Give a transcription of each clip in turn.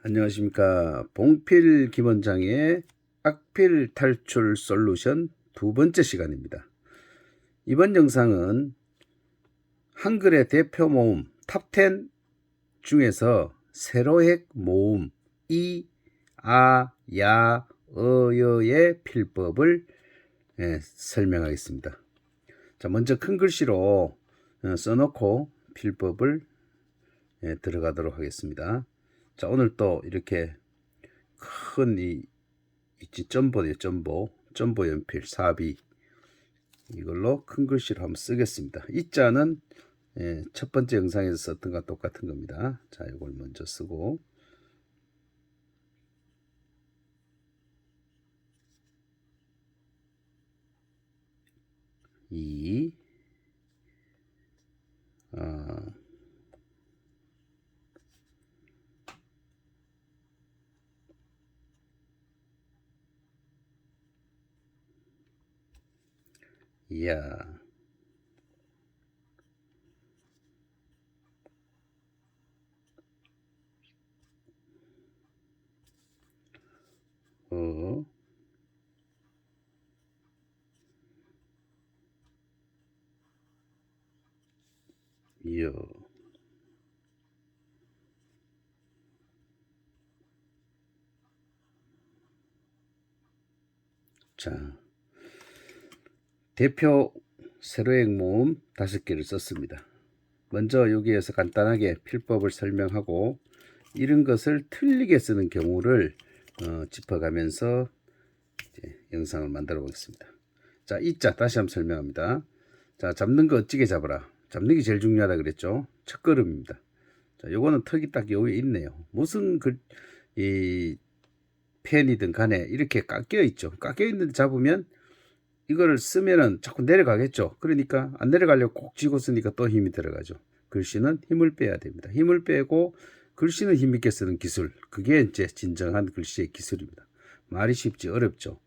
안녕하십니까. 봉필 김원장의 악필 탈출 솔루션 두 번째 시간입니다. 이번 영상은 한글의 대표 모음 탑10 중에서 세로획 모음 이, 아, 야, 어여의 필법을 설명하겠습니다. 자, 먼저 큰 글씨로 써놓고 필법을 들어가도록 하겠습니다. 자, 오늘 또 이렇게 큰 있지, 점보 연필 사비, 이걸로 큰 글씨로 한번 쓰겠습니다. 이 자는 첫 번째 영상에서 썼던 것과 똑같은 겁니다. 자, 이걸 먼저 쓰고, 이, 야, 어, 여. 자, 대표 세로획 모음 5개를 썼습니다. 먼저 여기에서 간단하게 필법을 설명하고 이런 것을 틀리게 쓰는 경우를 짚어가면서 영상을 만들어 보겠습니다. 자, 이 자 다시 한번 설명합니다. 자, 잡는 거 어찌게 잡아라. 잡는 게 제일 중요하다 그랬죠. 첫 걸음입니다. 자, 요거는 턱이 딱 여기 있네요. 무슨 이 펜이든 간에 이렇게 깎여 있죠. 깎여 있는데 잡으면 이거를 쓰면은 자꾸 내려가겠죠. 그러니까 안 내려가려고 꼭 쥐고 쓰니까 또 힘이 들어가죠. 글씨는 힘을 빼야 됩니다. 힘을 빼고 글씨는 힘있게 쓰는 기술. 그게 이제 진정한 글씨의 기술입니다. 말이 쉽지 어렵죠.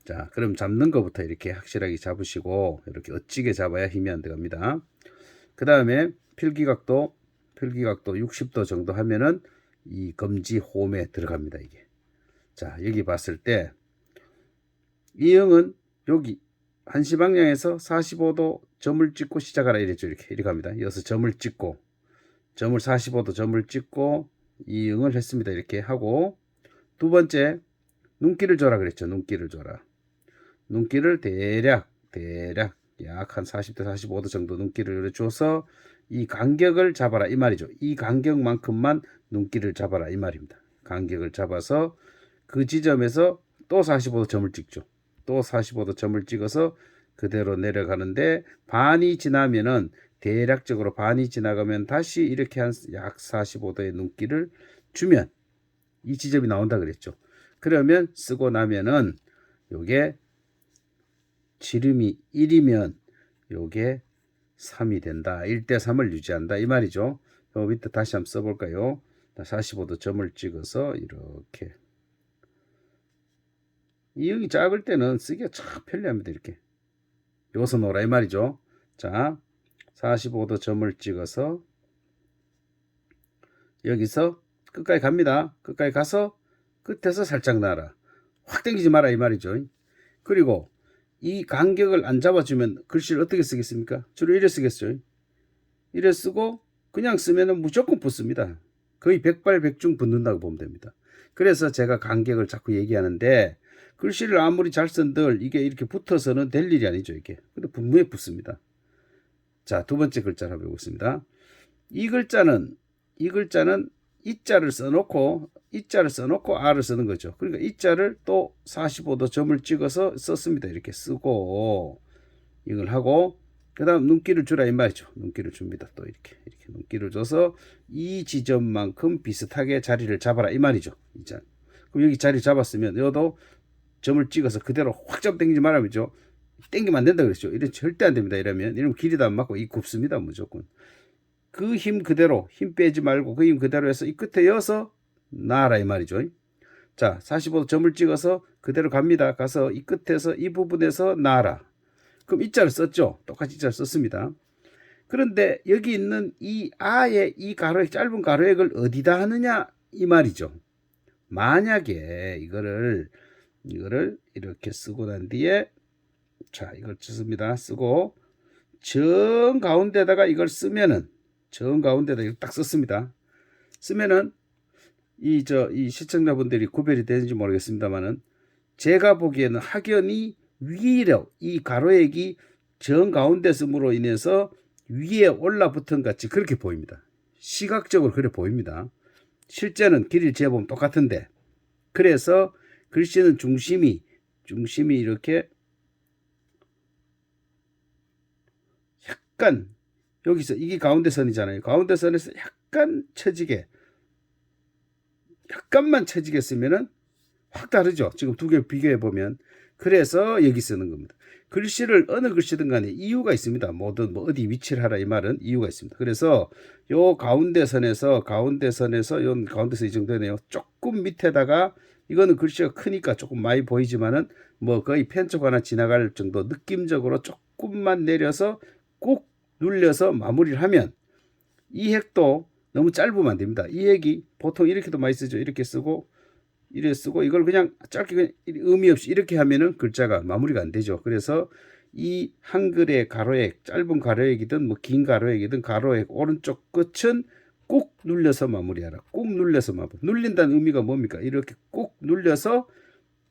자, 그럼 잡는 것부터 이렇게 확실하게 잡으시고 이렇게 어찌게 잡아야 힘이 안 들어갑니다. 그 다음에 필기각도 60도 정도 하면은 이 검지 홈에 들어갑니다. 이게. 자, 여기 봤을 때 이 형은 여기 한시 방향에서 45도 점을 찍고 시작하라 이랬죠. 이렇게 갑니다. 이어서 점을 찍고 45도 점을 찍고 이응을 했습니다. 이렇게 하고 두 번째 눈길을 줘라 그랬죠. 눈길을 줘라. 눈길을 대략 약 한 40도 45도 정도 눈길을 줘서 이 간격을 잡아라 이 말이죠. 이 간격만큼만 눈길을 잡아라 이 말입니다. 간격을 잡아서 그 지점에서 또 45도 점을 찍죠. 또 45도 점을 찍어서 그대로 내려가는데 반이 지나면은 대략적으로 반이 지나가면 다시 이렇게 한 약 45도의 눈길을 주면 이 지점이 나온다 그랬죠. 그러면 쓰고 나면은 요게 지름이 1이면 요게 3이 된다. 1대 3을 유지한다 이 말이죠. 요 밑에 다시 한번 써볼까요? 45도 점을 찍어서 이렇게 이 형이 작을 때는 쓰기가 참 편리합니다. 이렇게 여기서 놓으라 이 말이죠. 자, 45도 점을 찍어서 여기서 끝까지 갑니다. 끝까지 가서 끝에서 살짝 놔라. 확 당기지 마라 이 말이죠. 그리고 이 간격을 안 잡아주면 글씨를 어떻게 쓰겠습니까? 주로 이래 쓰겠죠. 이래 쓰고 그냥 쓰면 무조건 붙습니다. 거의 백발백중 붙는다고 보면 됩니다. 그래서 제가 간격을 자꾸 얘기하는데 글씨를 아무리 잘 쓴들 이게 이렇게 붙어서는 될 일이 아니죠. 이게. 근데 분명히 붙습니다. 자, 두 번째 글자를 한번 해보겠습니다. 이 글자는 이자를 써놓고 R을 쓰는 거죠. 그러니까 이자를 또 45도 점을 찍어서 썼습니다. 이렇게 쓰고 이걸 하고 그 다음 눈길을 주라 이 말이죠. 눈길을 줍니다. 또 이렇게 눈길을 줘서 이 지점만큼 비슷하게 자리를 잡아라 이 말이죠. 이자. 그럼 여기 자리 잡았으면 여도 점을 찍어서 그대로 확 잡아 당기지 말아야죠. 당기면 안 된다 그랬죠. 이런 절대 안 됩니다. 이러면 길이도 안 맞고 이 굽습니다. 무조건. 그 힘 그대로 힘 빼지 말고 그 힘 그대로 해서 이 끝에 이어서 놔라 이 말이죠. 자, 45도 점을 찍어서 그대로 갑니다. 가서 이 끝에서 이 부분에서 놔라. 그럼 이자를 썼죠. 똑같이 이자를 썼습니다. 그런데 여기 있는 이 아의 이 가로액 짧은 가로액을 어디다 하느냐 이 말이죠. 만약에 이거를 이렇게 쓰고 난 뒤에 자 이걸 쓰습니다. 쓰고 정 가운데다가 이걸 쓰면은 정 가운데다 이걸 딱 썼습니다. 쓰면은 이 시청자분들이 구별이 되는지 모르겠습니다만은 제가 보기에는 확연히 위로 이 가로액이 정 가운데 쓰므로 인해서 위에 올라붙은 같이 그렇게 보입니다. 시각적으로 그래 보입니다. 실제는 길이를 재보면 똑같은데 그래서 글씨는 중심이 이렇게 약간 여기서 이게 가운데 선이잖아요. 가운데 선에서 약간 처지게 약간만 처지게 쓰면은 확 다르죠. 지금 두 개 비교해 보면. 그래서 여기 쓰는 겁니다. 글씨를 어느 글씨든 간에 이유가 있습니다. 뭐든 뭐 어디 위치를 하라 이 말은 이유가 있습니다. 그래서 요 가운데 선에서 요 가운데 선 이 정도네요. 조금 밑에다가 이거는 글씨가 크니까 조금 많이 보이지만은 뭐 거의 펜쪽 하나 지나갈 정도 느낌적으로 조금만 내려서 꾹 눌려서 마무리를 하면 이 핵도 너무 짧으면 안 됩니다. 이 핵이 보통 이렇게도 많이 쓰죠. 이렇게 쓰고 이래 쓰고 이걸 그냥 짧게 그냥 의미 없이 이렇게 하면은 글자가 마무리가 안 되죠. 그래서 이 한글의 가로액, 짧은 가로액이든 뭐 긴 가로액이든 가로액 오른쪽 끝은 꾹 눌려서 마무리하라. 꾹 눌려서 마무리. 눌린다는 의미가 뭡니까? 이렇게 꾹 눌려서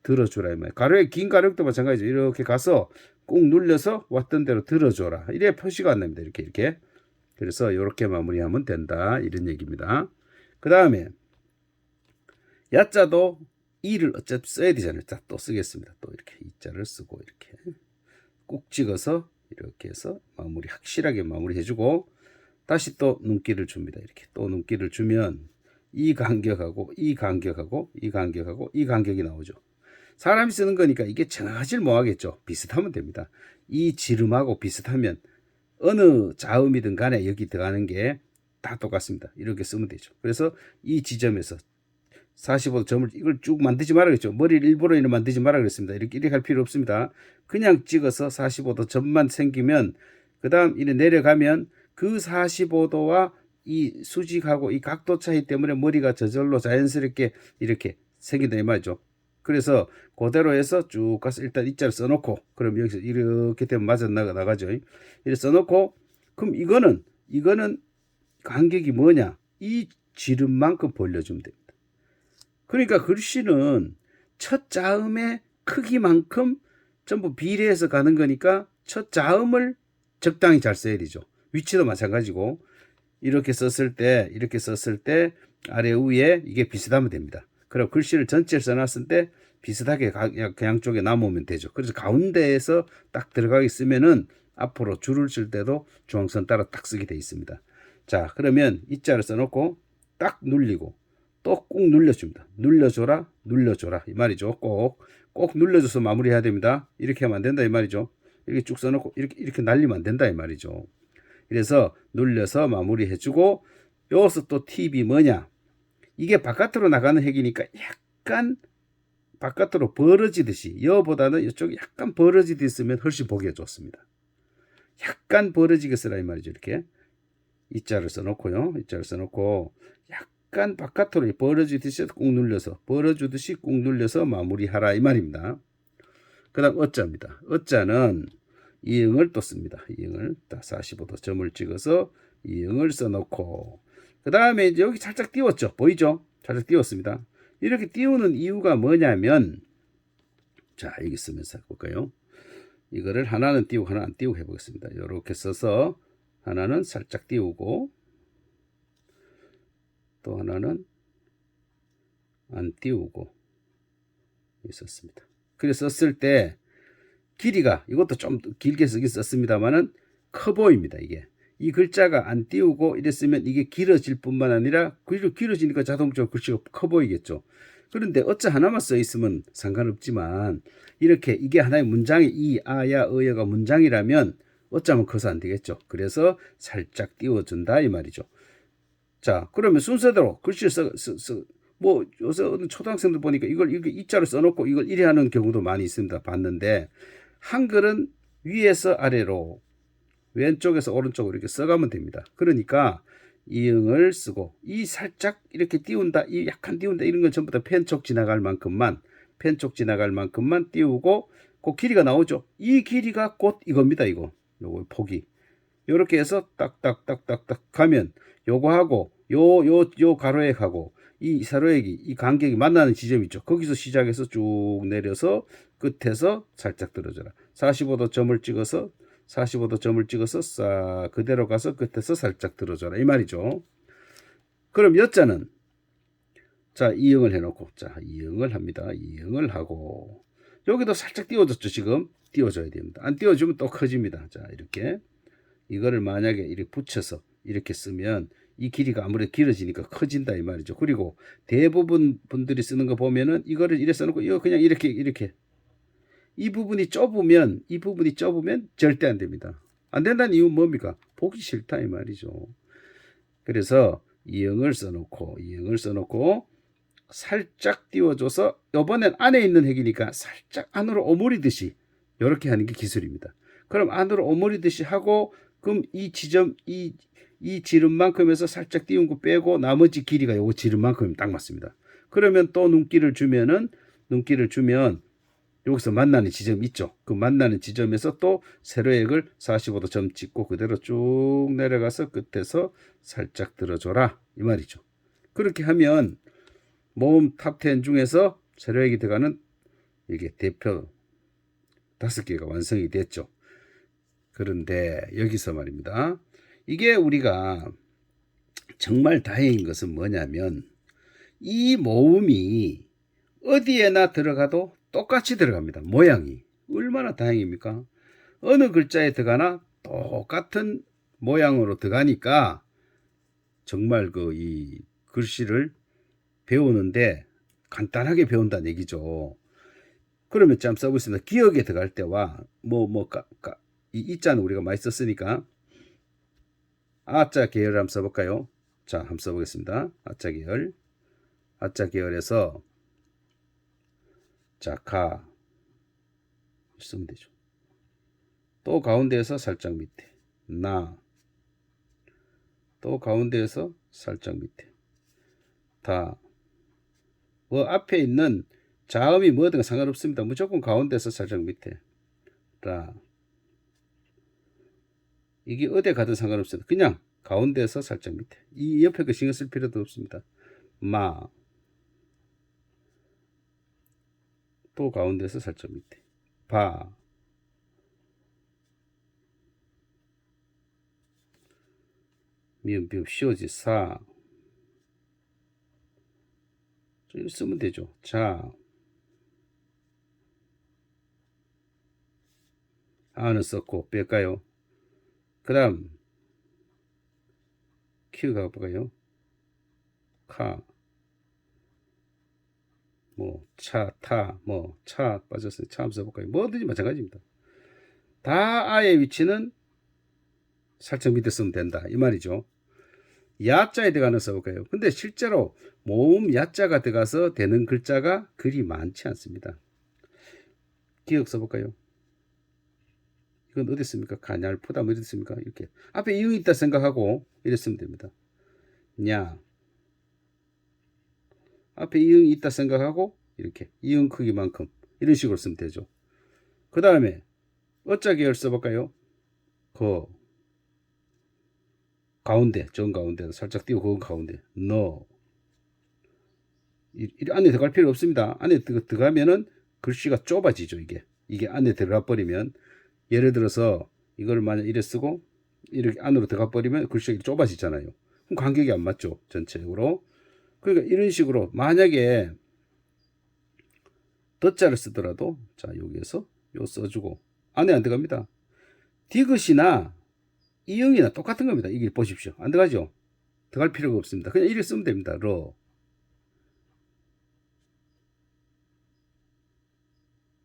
들어주라 이 말이에요. 가로액 긴 가로액도 마찬가지죠. 이렇게 가서 꾹 눌려서 왔던 대로 들어줘라. 이래 표시가 안 납니다. 이렇게. 그래서 이렇게 마무리하면 된다. 이런 얘기입니다. 그 다음에 야자도 이를 어차피 써야 되잖아요. 자, 또 쓰겠습니다. 또 이렇게 이자를 쓰고 이렇게 꾹 찍어서 이렇게 해서 마무리 확실하게 마무리해주고 다시 또 눈길을 줍니다. 이렇게 또 눈길을 주면 이 간격하고 이 간격하고 이 간격하고 이 간격이 나오죠. 사람이 쓰는 거니까 이게 정하질 못하겠죠. 비슷하면 됩니다. 이 지름하고 비슷하면 어느 자음이든 간에 여기 들어가는 게 다 똑같습니다. 이렇게 쓰면 되죠. 그래서 이 지점에서 45도 점을 이걸 쭉 만들지 말아 그랬죠. 머리를 일부러 만들지 말아 그랬습니다. 이렇게 할 필요 없습니다. 그냥 찍어서 45도 점만 생기면 그 다음 이래 내려가면 그 45도와 이 수직하고 이 각도 차이 때문에 머리가 저절로 자연스럽게 이렇게 생긴다 이 말이죠. 그래서 그대로 해서 쭉 가서 일단 이자를 써놓고 그럼 여기서 이렇게 되면 맞아 나가죠. 이렇게 써놓고 그럼 이거는 간격이 뭐냐? 이 지름만큼 벌려주면 됩니다. 그러니까 글씨는 첫 자음의 크기만큼 전부 비례해서 가는 거니까 첫 자음을 적당히 잘 써야 되죠. 위치도 마찬가지고 이렇게 썼을 때 아래 위에 이게 비슷하면 됩니다. 그리고 글씨를 전체를 써놨을 때 비슷하게 양쪽에 남으면 되죠. 그래서 가운데에서 딱 들어가게 쓰면은 앞으로 줄을 쓸 때도 중앙선 따라 딱 쓰게 돼 있습니다. 자, 그러면 이자를 써놓고 딱 눌리고 또 꾹 눌러줍니다. 눌러줘라 이 말이죠. 꼭 눌러줘서 마무리해야 됩니다. 이렇게 하면 안 된다 이 말이죠. 이렇게 쭉 써놓고 이렇게 날리면 안 된다 이 말이죠. 그래서 눌려서 마무리해주고 여기서 또 팁이 뭐냐? 이게 바깥으로 나가는 핵이니까 약간 바깥으로 벌어지듯이 여보다는 이쪽이 약간 벌어지듯이 쓰면 훨씬 보기가 좋습니다. 약간 벌어지게 쓰라 이 말이죠. 이렇게 이자를 써놓고요. 이자를 써놓고 약간 바깥으로 벌어지듯이 꾹 눌려서 마무리하라 이 말입니다. 그 다음 어자입니다. 어자는 이응을 또 씁니다. 이응을 딱 45도 점을 찍어서 이응을 써놓고 그 다음에 이제 여기 살짝 띄웠죠. 보이죠? 살짝 띄웠습니다. 이렇게 띄우는 이유가 뭐냐면 자 여기 쓰면서 볼까요? 이거를 하나는 띄우고 하나 안 띄우고 해보겠습니다. 이렇게 써서 하나는 살짝 띄우고 또 하나는 안 띄우고 있었습니다. 그래서 썼을 때 길이가 이것도 좀 길게 쓰긴 썼습니다만은 커 보입니다. 이게 이 글자가 안 띄우고 이랬으면 이게 길어질 뿐만 아니라 길어지니까 자동적으로 글씨가 커 보이겠죠. 그런데 어짜 하나만 써 있으면 상관없지만 이렇게 이게 하나의 문장이 이, 아, 야, 어여가 문장이라면 어쩌면 커서 안 되겠죠. 그래서 살짝 띄워준다 이 말이죠. 자, 그러면 순서대로 글씨를 뭐 요새 초등학생들 보니까 이걸 이렇게 이자로 써놓고 이걸 이래 하는 경우도 많이 있습니다. 봤는데 한글은 위에서 아래로 왼쪽에서 오른쪽으로 이렇게 써가면 됩니다. 그러니까 이응을 쓰고 이 살짝 이렇게 띄운다, 이 약간 띄운다 이런 건 전부 다 펜쪽 지나갈 만큼만 띄우고 그 길이가 나오죠. 이 길이가 곧 이겁니다. 이거 요거 폭이 요렇게 해서 딱딱딱딱딱 가면 요거하고 요 가로액하고 이 세로액이 이 간격이 만나는 지점 있죠. 거기서 시작해서 쭉 내려서 끝에서 살짝 들어줘라. 45도 점을 찍어서 싹 그대로 가서 끝에서 살짝 들어줘라 이 말이죠. 그럼 여자는 자 이응을 해놓고 자 이응을 합니다. 이응을 하고 여기도 살짝 띄워줬죠. 지금 띄워줘야 됩니다. 안 띄워주면 또 커집니다. 자 이렇게 이거를 만약에 이렇게 붙여서 이렇게 쓰면 이 길이가 아무래도 길어지니까 커진다 이 말이죠. 그리고 대부분 분들이 쓰는 거 보면은 이거를 이렇게 써놓고 이거 그냥 이렇게 이 부분이 좁으면 절대 안 됩니다. 안 된다는 이유는 뭡니까? 보기 싫다 이 말이죠. 그래서 이응을 써놓고 살짝 띄워줘서 이번엔 안에 있는 핵이니까 살짝 안으로 오므리듯이 이렇게 하는 게 기술입니다. 그럼 안으로 오므리듯이 하고 그럼 이 지점 이 지름만큼에서 살짝 띄운 거 빼고 나머지 길이가 요거 지름만큼 딱 맞습니다. 그러면 또 눈길을 주면 여기서 만나는 지점 있죠. 그 만나는 지점에서 또 세로액을 45도 점 찍고 그대로 쭉 내려가서 끝에서 살짝 들어줘라 이 말이죠. 그렇게 하면 모음 탑10 중에서 세로액이 들어가는 이게 대표 5개가 완성이 됐죠. 그런데 여기서 말입니다. 이게 우리가 정말 다행인 것은 뭐냐면 이 모음이 어디에나 들어가도 똑같이 들어갑니다. 모양이 얼마나 다행입니까? 어느 글자에 들어가나 똑같은 모양으로 들어가니까 정말 그 이 글씨를 배우는데 간단하게 배운다는 얘기죠. 그러면 좀 써보겠습니다. 기억에 들어갈 때와 이 이자는 우리가 많이 썼으니까 아자 계열 한번 써볼까요? 자, 한번 써보겠습니다. 아자 계열에서 자, 가 쓰면 되죠. 또 가운데에서 살짝 밑에 나, 또 가운데에서 살짝 밑에 다, 뭐 앞에 있는 자음이 뭐든 상관없습니다. 무조건 가운데에서 살짝 밑에 라, 이게 어디 가든 상관없습니다. 그냥 가운데에서 살짝 밑에 이 옆에 거 신경 쓸 필요도 없습니다. 마, 또 가운데에서 살짝 밑에 바, 미음 비읍 시오지 사 이렇게 쓰면 되죠. 자, 아는 썼고 뺄까요? 그 다음 큐 가볼까요? 카, 뭐 차, 타, 뭐 차 빠졌어요. 차 한번 써볼까요? 뭐든지 마찬가지입니다. 다 아의 위치는 살짝 밑에 쓰면 된다 이 말이죠. 야자에 들어가는 써볼까요? 근데 실제로 모음 야자가 들어가서 되는 글자가 그리 많지 않습니다. 기억 써볼까요? 이건 어디 있습니까? 가냘프다 어디 있습니까? 이렇게 앞에 이응이 있다 생각하고 이랬으면 됩니다. 냐, 앞에 이응이 있다 생각하고 이렇게 이응 크기만큼 이런 식으로 쓰면 되죠. 그 다음에 어자 계열 써볼까요? 거, 가운데, 정 가운데 살짝 띄고 그 가운데 너, 이 안에 들어갈 필요 없습니다. 안에 들어가면은 글씨가 좁아지죠. 이게 안에 들어가 버리면 예를 들어서 이걸 만약 이래 쓰고 이렇게 안으로 들어가 버리면 글씨가 좁아지잖아요. 그럼 간격이 안 맞죠. 전체적으로. 그러니까 이런 식으로 만약에 덧자를 쓰더라도 자 여기에서 요 써주고 안에 안 들어갑니다. 디귿이나 이응이나 똑같은 겁니다. 이게 보십시오. 안 들어가죠. 들어갈 필요가 없습니다. 그냥 이렇게 쓰면 됩니다. 러.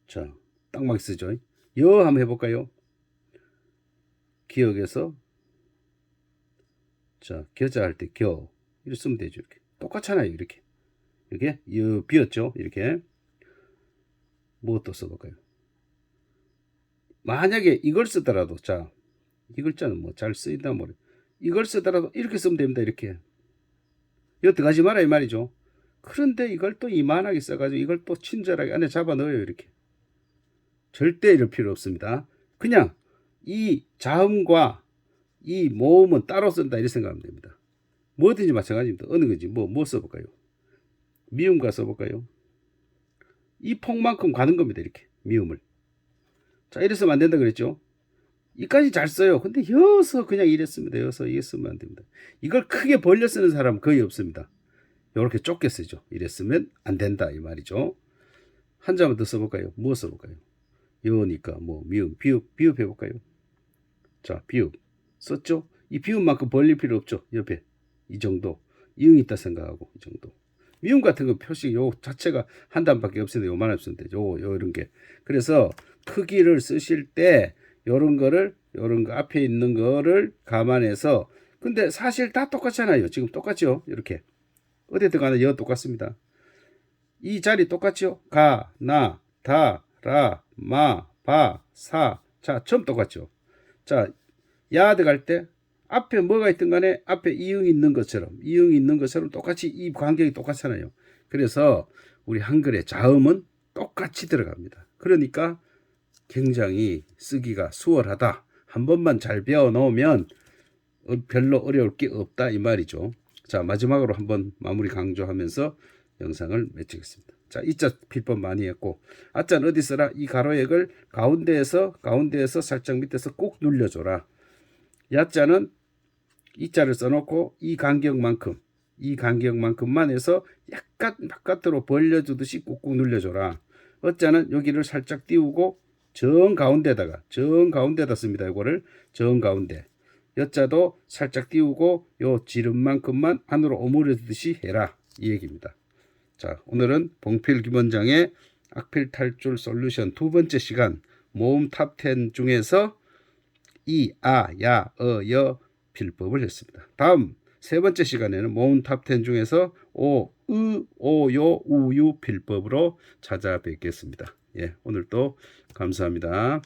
자, 딱 맞게 쓰죠. 여 한번 해볼까요? 기억에서 자 겨자할 때 겨 이렇게 쓰면 되죠. 이렇게 똑같잖아요. 이렇게 여 비었죠. 이렇게 무엇도 써볼까요? 만약에 이걸 쓰더라도 자 이 글자는 뭐 잘 쓰인다 뭐 이걸 쓰더라도 이렇게 쓰면 됩니다. 이렇게. 이거 들어가지 마라 이 말이죠. 그런데 이걸 또 이만하게 써가지고 이걸 또 친절하게 안에 잡아 넣어요. 이렇게. 절대 이럴 필요 없습니다. 그냥 이 자음과 이 모음은 따로 쓴다 이렇게 생각하면 됩니다. 뭐든지 마찬가지입니다. 어느 건지 뭐 써볼까요? 미음과 써볼까요? 이 폭만큼 가는 겁니다. 이렇게 미음을. 자, 이래서면 안 된다 그랬죠? 이까지 잘 써요. 근데 여서 그냥 이랬습니다. 여서 이게 쓰면 안 됩니다. 이걸 크게 벌려 쓰는 사람은 거의 없습니다. 이렇게 좁게 쓰죠. 이랬으면 안 된다 이 말이죠. 한 자만 더 써볼까요? 뭐 써볼까요? 여니까 뭐 미음, 비읍 해볼까요? 자, 비읍 썼죠? 이 비읍만큼 벌릴 필요 없죠. 옆에 이 정도 이응이 있다 생각하고 이 정도. 미음 같은 거 표시 요 자체가 한 단밖에 없는데 요만 없으면 되죠. 요 이런 게. 그래서 크기를 쓰실 때 요런 거를 요런 거 앞에 있는 거를 감안해서 근데 사실 다 똑같잖아요. 지금 똑같죠? 이렇게 어디 들어가나 여 똑같습니다. 이 자리 똑같죠? 가, 나, 다, 라, 마, 바, 사. 자, 처음 똑같죠? 자, 야 들어갈 때 앞에 뭐가 있든 간에 앞에 이응이 있는 것처럼 똑같이 이 간격이 똑같잖아요. 그래서 우리 한글의 자음은 똑같이 들어갑니다. 그러니까 굉장히 쓰기가 수월하다. 한 번만 잘 배워 놓으면 별로 어려울 게 없다 이 말이죠. 자, 마지막으로 한번 마무리 강조하면서 영상을 마치겠습니다. 자, 이자 필법 많이 했고 아자는 어디 써라? 이 가로액을 가운데에서 살짝 밑에서 꼭 눌려줘라. 야자는 이자를 써놓고 이 간격만큼만 해서 약간 바깥으로 벌려주듯이 꾹꾹 눌려줘라. 어자는 여기를 살짝 띄우고 정 가운데다 씁니다. 이거를 정 가운데. 여자도 살짝 띄우고 요 지름만큼만 안으로 오므려주듯이 해라 이 얘기입니다. 자, 오늘은 봉필 김원장의 악필 탈출 솔루션 두 번째 시간 모음 탑 10 중에서 이, 아, 야, 여 필법을 했습니다. 다음 세 번째 시간에는 모음 탑 10 중에서 오, 으, 오, 요, 우, 유 필법으로 찾아뵙겠습니다. 예, 오늘도 감사합니다.